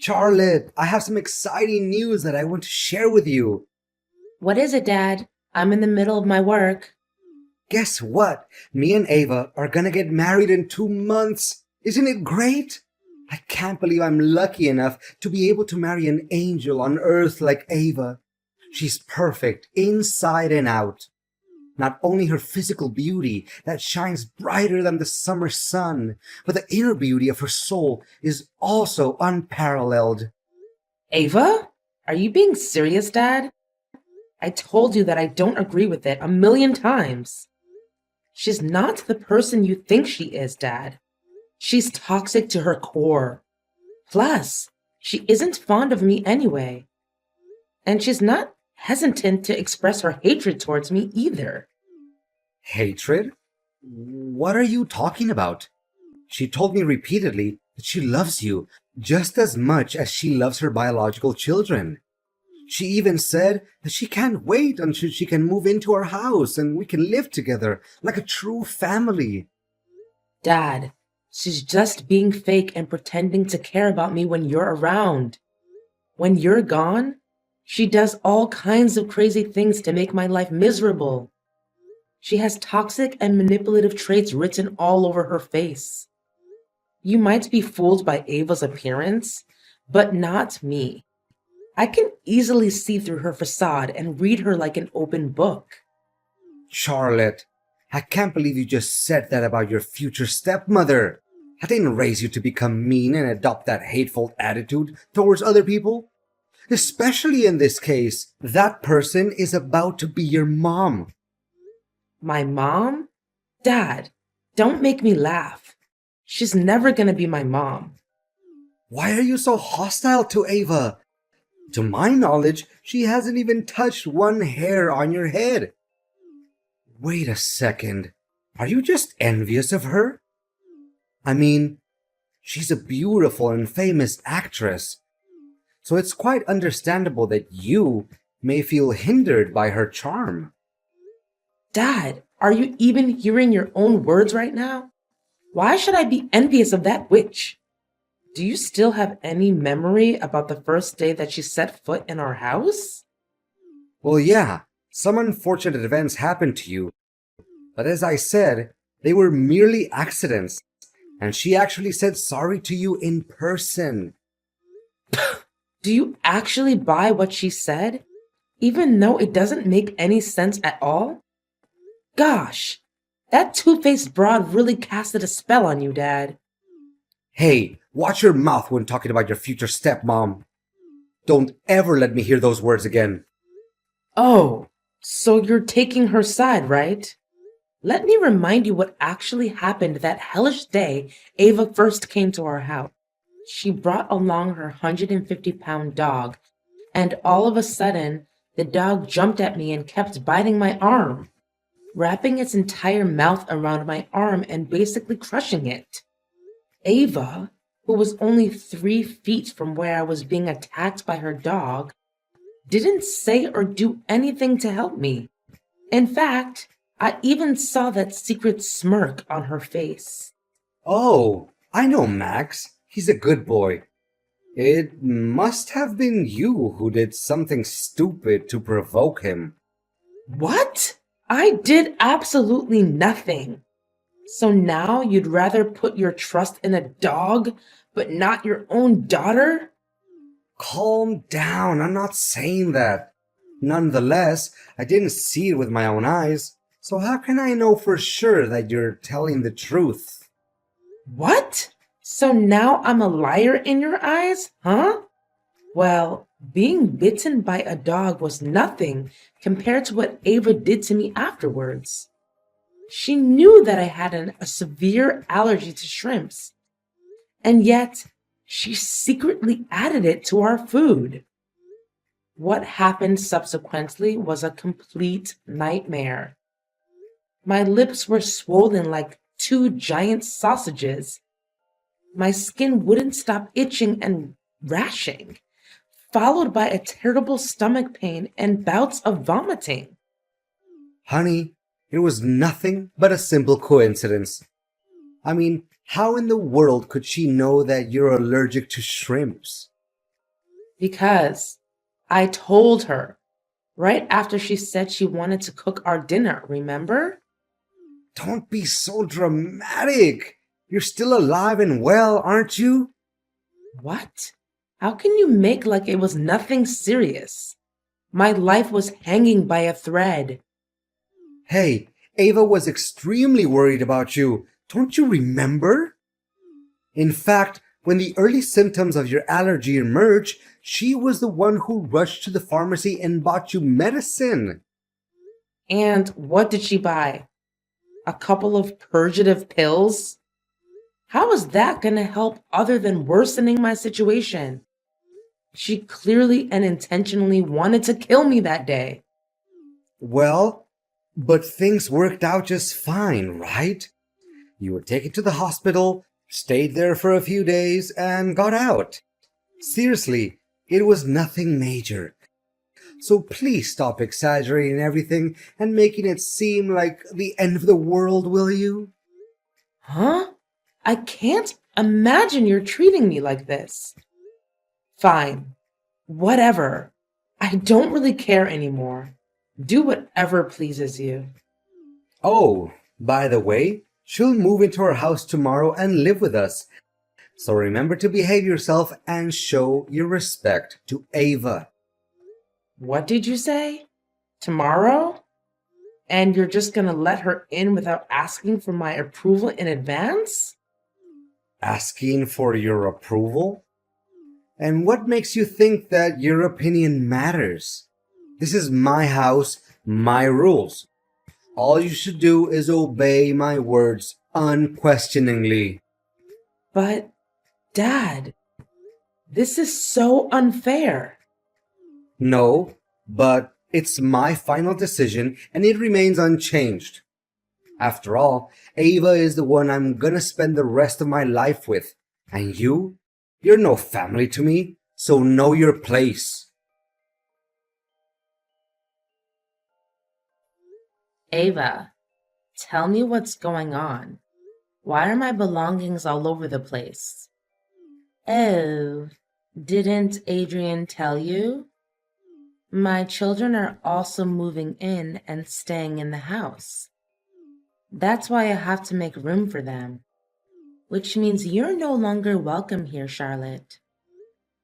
Charlotte, I have some exciting news that I want to share with you. What is it, Dad? I'm in the middle of my work. Guess what? Me and Ava are gonna get married in 2 months. Isn't it great? I can't believe I'm lucky enough to be able to marry an angel on earth like Ava. She's perfect inside and out. Not only her physical beauty that shines brighter than the summer sun, but the inner beauty of her soul is also unparalleled. Ava? Are you being serious, Dad? I told you that I don't agree with it a million times. She's not the person you think she is, Dad. She's toxic to her core. Plus, she isn't fond of me anyway. And she's not hesitant to express her hatred towards me either. Hatred? What are you talking about? She told me repeatedly that she loves you just as much as she loves her biological children. She even said that she can't wait until she can move into our house and we can live together like a true family. Dad, she's just being fake and pretending to care about me when you're around. When you're gone, she does all kinds of crazy things to make my life miserable. She has toxic and manipulative traits written all over her face. You might be fooled by Ava's appearance, but not me. I can easily see through her facade and read her like an open book. Charlotte, I can't believe you just said that about your future stepmother. I didn't raise you to become mean and adopt that hateful attitude towards other people. Especially in this case, that person is about to be your mom. My mom? Dad, don't make me laugh. She's never gonna be my mom. Why are you so hostile to Ava? To my knowledge, she hasn't even touched one hair on your head. Wait a second. Are you just envious of her? I mean, she's a beautiful and famous actress, so it's quite understandable that you may feel hindered by her charm. Dad, are you even hearing your own words right now? Why should I be envious of that witch? Do you still have any memory about the first day that she set foot in our house? Well, yeah, some unfortunate events happened to you, but as I said, they were merely accidents, and she actually said sorry to you in person. Do you actually buy what she said, even though it doesn't make any sense at all? Gosh, that two-faced broad really casted a spell on you, Dad. Hey, watch your mouth when talking about your future stepmom. Don't ever let me hear those words again. Oh, so you're taking her side, right? Let me remind you what actually happened that hellish day Ava first came to our house. She brought along her 150-pound dog, and all of a sudden, the dog jumped at me and kept biting my arm, wrapping its entire mouth around my arm and basically crushing it. Ava, who was only 3 feet from where I was being attacked by her dog, didn't say or do anything to help me. In fact, I even saw that secret smirk on her face. Oh, I know Max. He's a good boy. It must have been you who did something stupid to provoke him. What? I did absolutely nothing. So now you'd rather put your trust in a dog, but not your own daughter? Calm down, I'm not saying that. Nonetheless, I didn't see it with my own eyes, so how can I know for sure that you're telling the truth? What? So now I'm a liar in your eyes, huh? Well, being bitten by a dog was nothing compared to what Ava did to me afterwards. She knew that I had a severe allergy to shrimps, and yet she secretly added it to our food. What happened subsequently was a complete nightmare. My lips were swollen like two giant sausages. My skin wouldn't stop itching and rashing, followed by a terrible stomach pain and bouts of vomiting. Honey, it was nothing but a simple coincidence. I mean, how in the world could she know that you're allergic to shrimps? Because I told her right after she said she wanted to cook our dinner, remember? Don't be so dramatic. You're still alive and well, aren't you? What? How can you make like it was nothing serious? My life was hanging by a thread. Hey, Ava was extremely worried about you. Don't you remember? In fact, when the early symptoms of your allergy emerged, she was the one who rushed to the pharmacy and bought you medicine. And what did she buy? A couple of purgative pills? How is that going to help other than worsening my situation? She clearly and intentionally wanted to kill me that day. Well, but things worked out just fine, right? You were taken to the hospital, stayed there for a few days, and got out. Seriously, it was nothing major. So please stop exaggerating everything and making it seem like the end of the world, will you? Huh? I can't imagine you're treating me like this. Fine. Whatever. I don't really care anymore. Do whatever pleases you. Oh, by the way, she'll move into our house tomorrow and live with us. So remember to behave yourself and show your respect to Ava. What did you say? Tomorrow? And you're just gonna let her in without asking for my approval in advance? Asking for your approval? And what makes you think that your opinion matters? This is my house, my rules. All you should do is obey my words unquestioningly. But, Dad, this is so unfair. No, but it's my final decision and it remains unchanged. After all, Ava is the one I'm gonna spend the rest of my life with. And you're no family to me, so know your place. Ava, tell me what's going on. Why are my belongings all over the place? Oh, didn't Adrian tell you? My children are also moving in and staying in the house. That's why I have to make room for them. Which means you're no longer welcome here, Charlotte.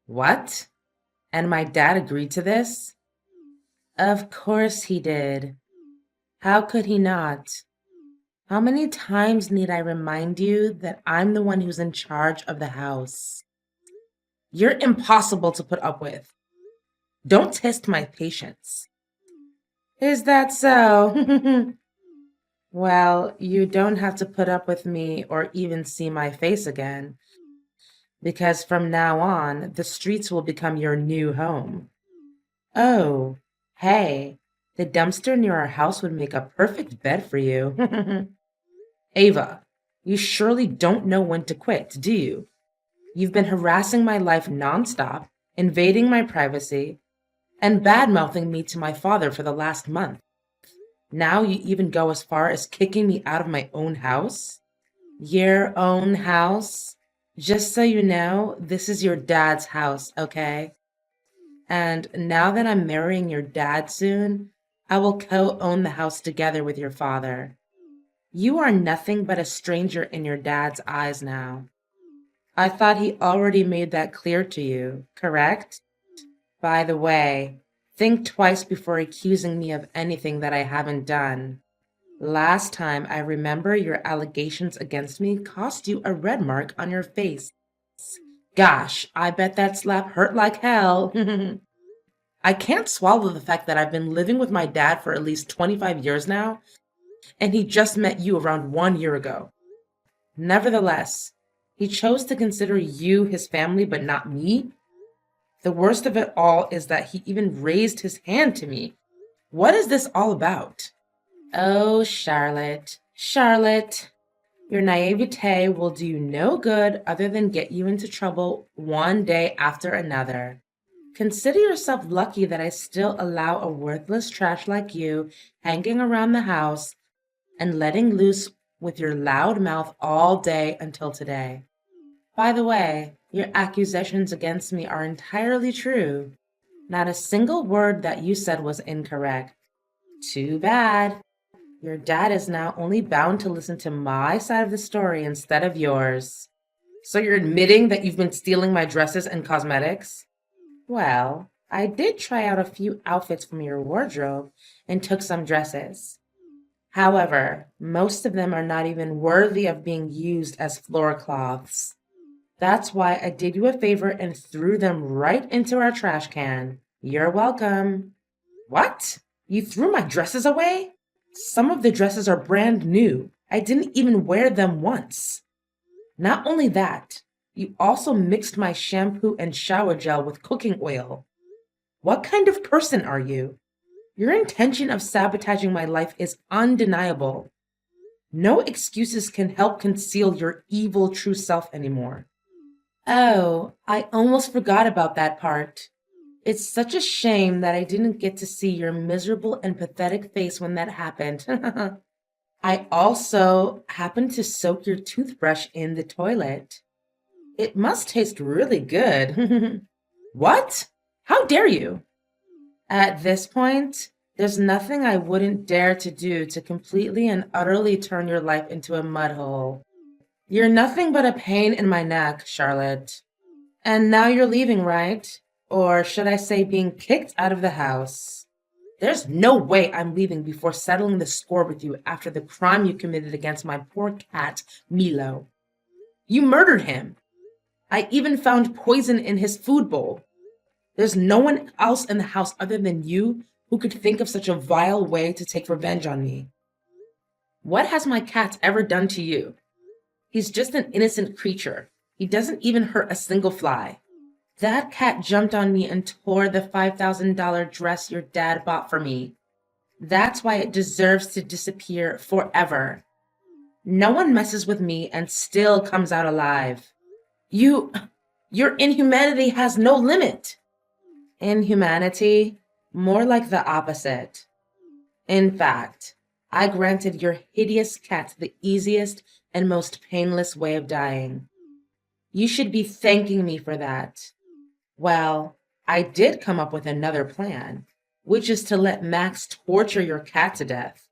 What? And my dad agreed to this? Of course he did. How could he not? How many times need I remind you that I'm the one who's in charge of the house? You're impossible to put up with. Don't test my patience. Is that so? Well, you don't have to put up with me or even see my face again, because from now on, the streets will become your new home. Oh, hey, the dumpster near our house would make a perfect bed for you. Ava, you surely don't know when to quit, do you? You've been harassing my life nonstop, invading my privacy, and bad-mouthing me to my father for the last month. Now you even go as far as kicking me out of my own house? Your own house? Just so you know, this is your dad's house, okay? And now that I'm marrying your dad soon, I will co-own the house together with your father. You are nothing but a stranger in your dad's eyes now. I thought he already made that clear to you, correct? By the way, think twice before accusing me of anything that I haven't done. Last time I remember your allegations against me cost you a red mark on your face. Gosh, I bet that slap hurt like hell. I can't swallow the fact that I've been living with my dad for at least 25 years now, and he just met you around 1 year ago. Nevertheless, he chose to consider you his family but not me. The worst of it all is that he even raised his hand to me. What is this all about? Oh, Charlotte, Charlotte, your naivete will do you no good other than get you into trouble one day after another. Consider yourself lucky that I still allow a worthless trash like you hanging around the house and letting loose with your loud mouth all day until today. By the way, Your accusations against me are entirely true. Not a single word that you said was incorrect. Too bad. Your dad is now only bound to listen to my side of the story instead of yours. So you're admitting that you've been stealing my dresses and cosmetics? Well, I did try out a few outfits from your wardrobe and took some dresses. However, most of them are not even worthy of being used as floor cloths. That's why I did you a favor and threw them right into our trash can. You're welcome. What? You threw my dresses away? Some of the dresses are brand new. I didn't even wear them once. Not only that, you also mixed my shampoo and shower gel with cooking oil. What kind of person are you? Your intention of sabotaging my life is undeniable. No excuses can help conceal your evil true self anymore. Oh, I almost forgot about that part. It's such a shame that I didn't get to see your miserable and pathetic face when that happened. I also happened to soak your toothbrush in the toilet. It must taste really good. What? How dare you? At this point, there's nothing I wouldn't dare to do to completely and utterly turn your life into a mud hole. You're nothing but a pain in my neck, Charlotte. And now you're leaving, right? Or should I say being kicked out of the house? There's no way I'm leaving before settling the score with you after the crime you committed against my poor cat, Milo. You murdered him. I even found poison in his food bowl. There's no one else in the house other than you who could think of such a vile way to take revenge on me. What has my cat ever done to you? He's just an innocent creature. He doesn't even hurt a single fly. That cat jumped on me and tore the $5,000 dress your dad bought for me. That's why it deserves to disappear forever. No one messes with me and still comes out alive. Your inhumanity has no limit. Inhumanity? More like the opposite. In fact, I granted your hideous cat the easiest and most painless way of dying. You should be thanking me for that. Well, I did come up with another plan, which is to let Max torture your cat to death.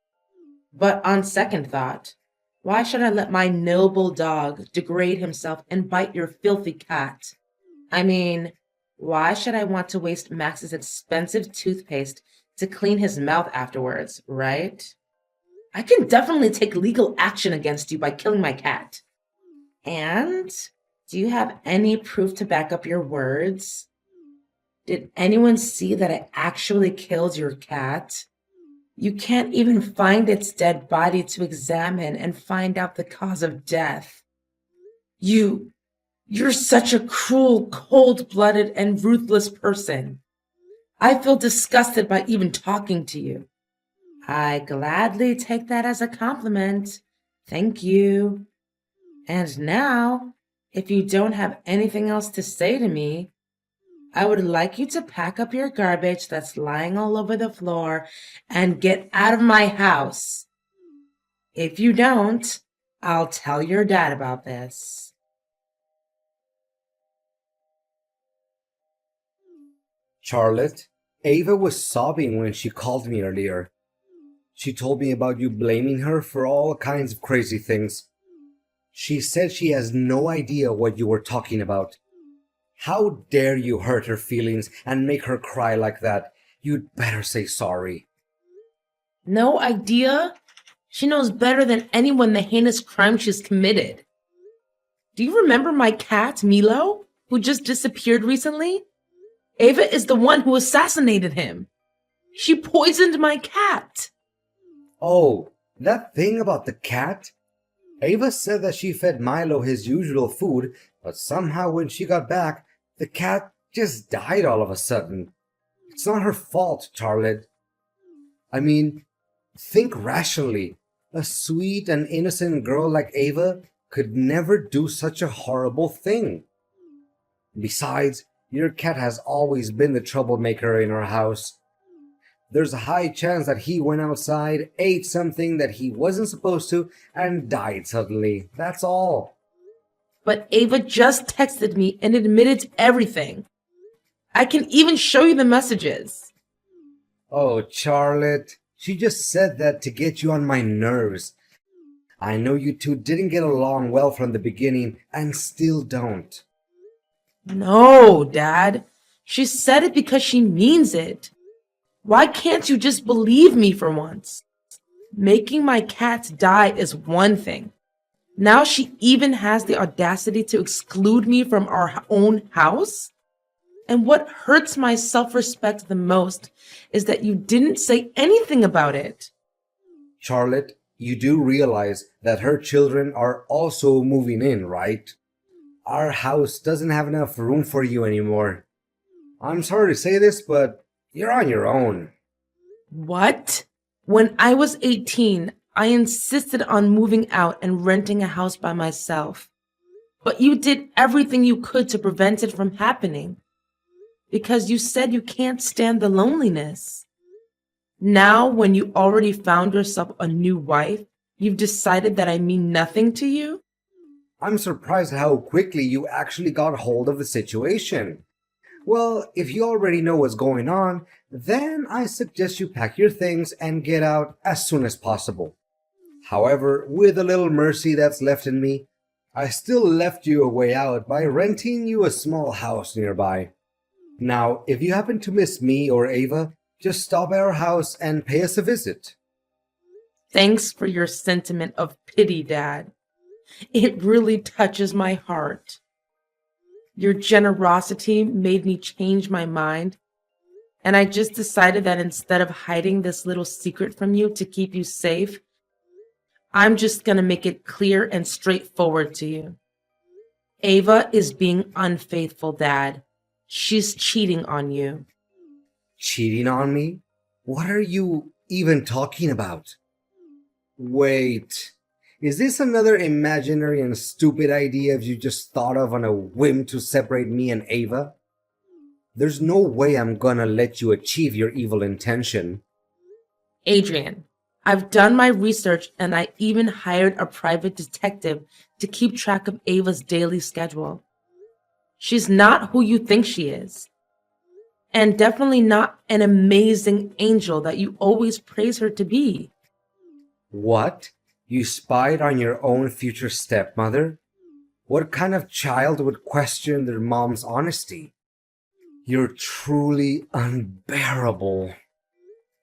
But on second thought, why should I let my noble dog degrade himself and bite your filthy cat? I mean, why should I want to waste Max's expensive toothpaste to clean his mouth afterwards, right? I can definitely take legal action against you by killing my cat. And do you have any proof to back up your words? Did anyone see that I actually killed your cat? You can't even find its dead body to examine and find out the cause of death. You're such a cruel, cold-blooded, and ruthless person. I feel disgusted by even talking to you. I gladly take that as a compliment. Thank you. And now, if you don't have anything else to say to me, I would like you to pack up your garbage that's lying all over the floor and get out of my house. If you don't, I'll tell your dad about this. Charlotte, Ava was sobbing when she called me earlier. She told me about you blaming her for all kinds of crazy things. She said she has no idea what you were talking about. How dare you hurt her feelings and make her cry like that? You'd better say sorry. No idea? She knows better than anyone the heinous crime she's committed. Do you remember my cat, Milo, who just disappeared recently? Ava is the one who assassinated him. She poisoned my cat. Oh, that thing about the cat? Ava said that she fed Milo his usual food, but somehow when she got back, the cat just died all of a sudden. It's not her fault, Charlotte. I mean, think rationally. A sweet and innocent girl like Ava could never do such a horrible thing. Besides, your cat has always been the troublemaker in our house. There's a high chance that he went outside, ate something that he wasn't supposed to, and died suddenly. That's all. But Ava just texted me and admitted to everything. I can even show you the messages. Oh, Charlotte, she just said that to get you on my nerves. I know you two didn't get along well from the beginning and still don't. No, Dad. She said it because she means it. Why can't you just believe me for once? Making my cats die is one thing. Now she even has the audacity to exclude me from our own house? And what hurts my self-respect the most is that you didn't say anything about it. Charlotte, you do realize that her children are also moving in, right? Our house doesn't have enough room for you anymore. I'm sorry to say this, but you're on your own. What? When I was 18, I insisted on moving out and renting a house by myself. But you did everything you could to prevent it from happening. Because you said you can't stand the loneliness. Now, when you already found yourself a new wife, you've decided that I mean nothing to you? I'm surprised how quickly you actually got hold of the situation. Well, if you already know what's going on, then I suggest you pack your things and get out as soon as possible. However, with a little mercy that's left in me, I still left you a way out by renting you a small house nearby. Now, if you happen to miss me or Ava, just stop at our house and pay us a visit. Thanks for your sentiment of pity, Dad. It really touches my heart. Your generosity made me change my mind, and I just decided that instead of hiding this little secret from you to keep you safe, I'm just going to make it clear and straightforward to you. Ava is being unfaithful, Dad. She's cheating on you. Cheating on me? What are you even talking about? Wait, is this another imaginary and stupid idea you just thought of on a whim to separate me and Ava? There's no way I'm gonna let you achieve your evil intention. Adrian, I've done my research and I even hired a private detective to keep track of Ava's daily schedule. She's not who you think she is. And definitely not an amazing angel that you always praise her to be. What? You spied on your own future stepmother? What kind of child would question their mom's honesty? You're truly unbearable.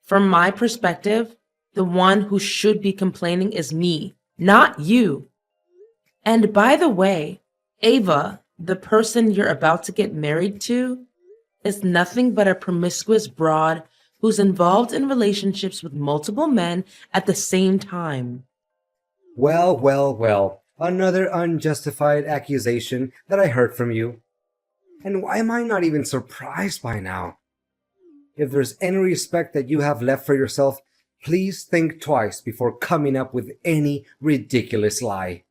From my perspective, the one who should be complaining is me, not you. And by the way, Ava, the person you're about to get married to, is nothing but a promiscuous broad who's involved in relationships with multiple men at the same time. Well, well, well. Another unjustified accusation that I heard from you. And why am I not even surprised by now? If there's any respect that you have left for yourself, please think twice before coming up with any ridiculous lie.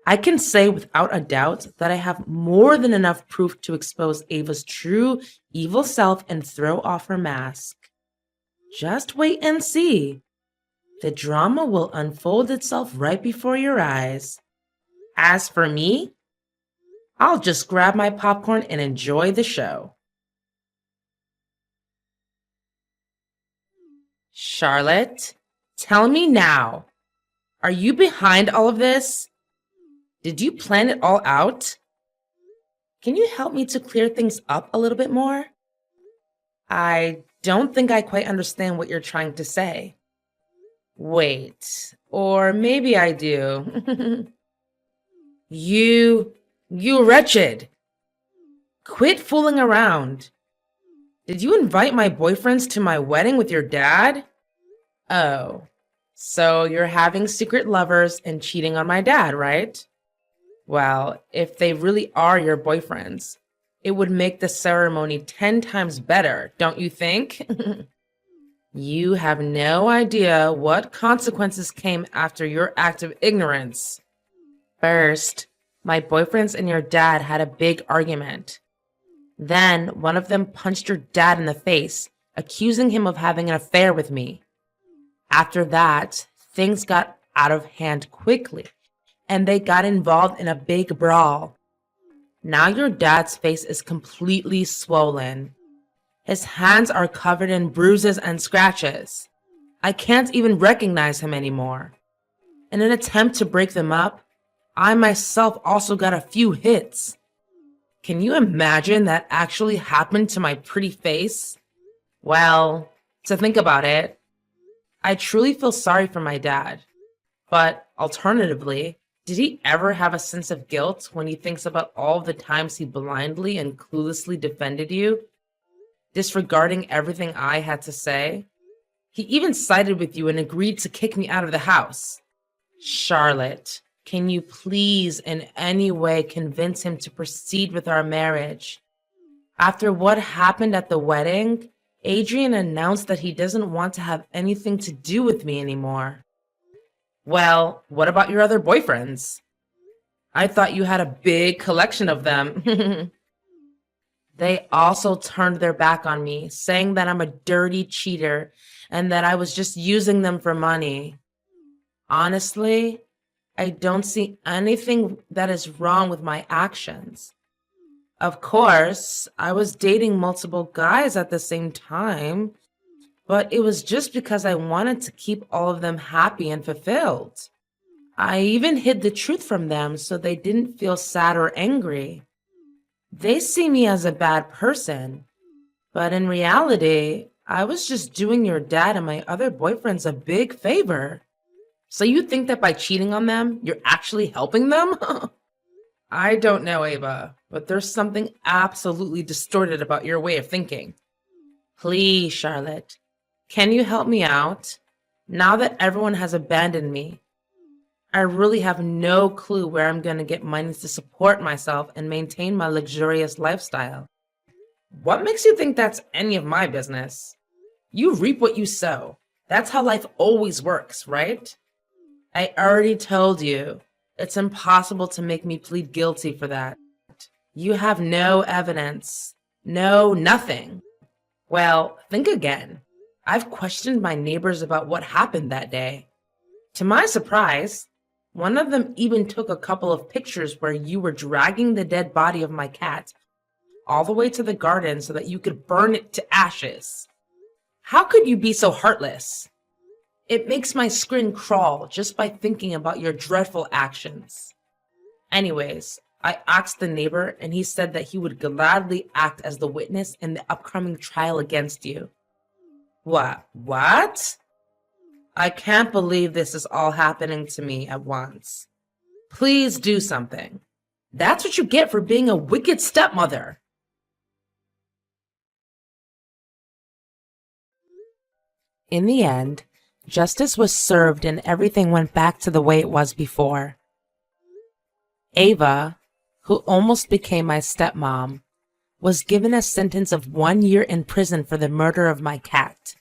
I can say without a doubt that I have more than enough proof to expose Ava's true evil self and throw off her mask. Just wait and see. The drama will unfold itself right before your eyes. As for me, I'll just grab my popcorn and enjoy the show. Charlotte, tell me now, are you behind all of this? Did you plan it all out? Can you help me to clear things up a little bit more? I don't think I quite understand what you're trying to say. Wait, or maybe I do. You wretched. Quit fooling around. Did you invite my boyfriends to my wedding with your dad? Oh, so you're having secret lovers and cheating on my dad, right? Well, if they really are your boyfriends, it would make the ceremony 10 times better, don't you think? You have no idea what consequences came after your act of ignorance. First, my boyfriends and your dad had a big argument. Then, one of them punched your dad in the face, accusing him of having an affair with me. After that, things got out of hand quickly, and they got involved in a big brawl. Now your dad's face is completely swollen. His hands are covered in bruises and scratches. I can't even recognize him anymore. In an attempt to break them up, I myself also got a few hits. Can you imagine that actually happened to my pretty face? Well, to think about it, I truly feel sorry for my dad. But alternatively, did he ever have a sense of guilt when he thinks about all the times he blindly and cluelessly defended you, disregarding everything I had to say? He even sided with you and agreed to kick me out of the house. Charlotte, can you please in any way convince him to proceed with our marriage? After what happened at the wedding, Adrian announced that he doesn't want to have anything to do with me anymore. Well, what about your other boyfriends? I thought you had a big collection of them. They also turned their back on me, saying that I'm a dirty cheater and that I was just using them for money. Honestly, I don't see anything that is wrong with my actions. Of course, I was dating multiple guys at the same time, but it was just because I wanted to keep all of them happy and fulfilled. I even hid the truth from them so they didn't feel sad or angry. They see me as a bad person, but in reality, I was just doing your dad and my other boyfriends a big favor. So you think that by cheating on them, you're actually helping them? I don't know, Ava, but there's something absolutely distorted about your way of thinking. Please, Charlotte, can you help me out? Now that everyone has abandoned me, I really have no clue where I'm going to get money to support myself and maintain my luxurious lifestyle. What makes you think that's any of my business? You reap what you sow. That's how life always works, right? I already told you, it's impossible to make me plead guilty for that. You have no evidence. No, nothing. Well, think again. I've questioned my neighbors about what happened that day. To my surprise, one of them even took a couple of pictures where you were dragging the dead body of my cat all the way to the garden so that you could burn it to ashes. How could you be so heartless? It makes my skin crawl just by thinking about your dreadful actions. Anyways, I asked the neighbor and he said that he would gladly act as the witness in the upcoming trial against you. What? I can't believe this is all happening to me at once. Please do something. That's what you get for being a wicked stepmother. In the end, justice was served and everything went back to the way it was before. Ava, who almost became my stepmom, was given a sentence of 1 year in prison for the murder of my cat.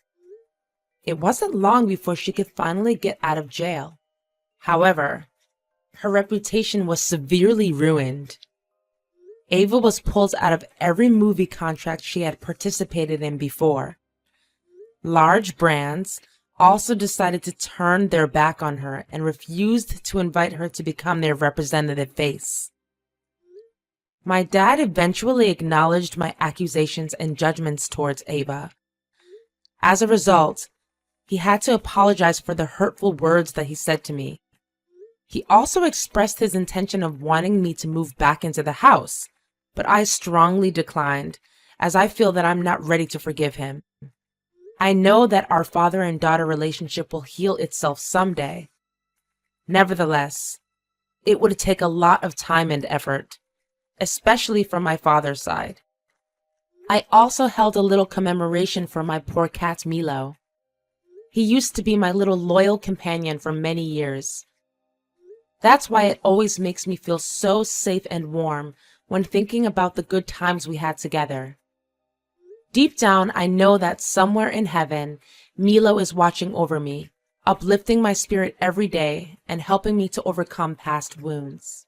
It wasn't long before she could finally get out of jail. However, her reputation was severely ruined. Ava was pulled out of every movie contract she had participated in before. Large brands also decided to turn their back on her and refused to invite her to become their representative face. My dad eventually acknowledged my accusations and judgments towards Ava. As a result, he had to apologize for the hurtful words that he said to me. He also expressed his intention of wanting me to move back into the house, but I strongly declined, as I feel that I'm not ready to forgive him. I know that our father and daughter relationship will heal itself someday. Nevertheless, it would take a lot of time and effort, especially from my father's side. I also held a little commemoration for my poor cat Milo. He used to be my little loyal companion for many years. That's why it always makes me feel so safe and warm when thinking about the good times we had together. Deep down, I know that somewhere in heaven, Milo is watching over me, uplifting my spirit every day and helping me to overcome past wounds.